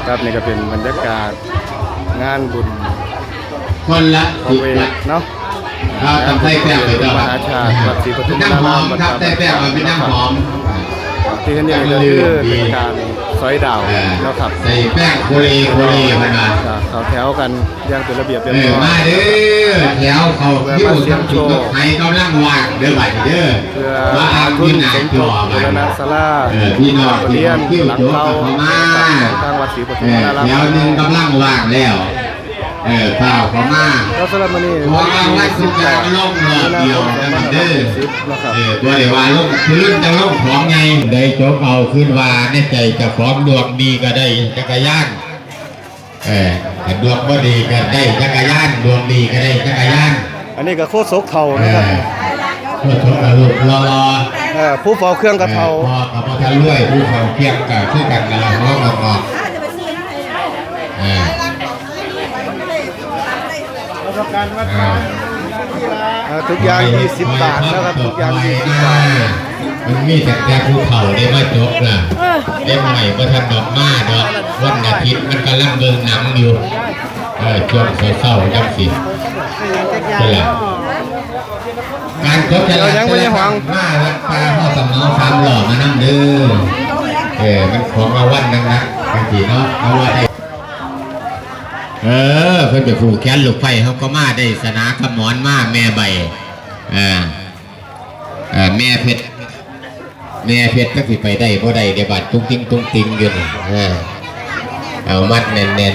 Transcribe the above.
ครับนี่ก็เป็นบรรยากาศงานบุญคนละประเวทเนาะเราทำไส้แป้งไปต่อ มหาชาติวัดศรีปทุมนาราม ครับไส้แป้งมันเป็นน้ำหอม ที่เห็นอย่างนี้ก็คือเป็นการซอยดาวแล้วครับ ใส่แป้งโคลีมันมา เขาแถวกันอย่างเป็นระเบียบเรียบร้อย มาเด้อแถวเขาที่อุทัยจุดไทยเขานั่งวางเด้อบัดเด้อ เพื่อ มาอา ทุ ที่ น หนา สมท จ่อบ บูรณะศาลา พี่น้อง เรียน ที่ หลัง โจ๊ก เก่า เขามา ทางวัดศรีปทุมนาราม แถวหนึ่งกำลังวางแล้วข้าวเขามา แล้วสำหรับวันนี้ เพราะว่าวัดสุกาล่มรอบเดียวนะเด้อ นะครับ ตัวเดี๋ยวว่าล่มพื้นจะล่มของไงได้โจ๊กเอาขึ้นว่าในใจจะพร้อมดวงดีก็ได้จักรยานแต่ดวงบ่ดีก็ได้จักรยานดวงดีก็ได้จักรยาน อันนี้ก็โคตรโศกเทานะครับ เพื่อทดลูกรอ ผู้เฝ้าเครื่องกระเทา พอกับพอทันรวยผู้เขาเพียงกับชื่อกันนะน้องงอกทุกอย่าง20 บาทนะครับทุกอย่าง20 บาท มันมีแต่ภูเขาได้มาจบนะเล่นใหม่มาทันดอกมาดอกวันอาทิตย์มันกำลังเบิ่งหนังอยู่ช่วงเศร้าๆจังสินี่แหละการจบจะรักมาวัดป่าพ่อสำเนาสามหล่อมานั่งเด้อมันของมาวันนั่งนะบางทีเนาะเอาว่าเพื่อจะผูกแขนลูกไฟเขาก็มาได้สนากระหมอนมาแม่ใบแม่เพชรก็สิไปได้บ่ได้เดี๋ยวบาดตุ้งติ้งอยู่เอามัดแน่น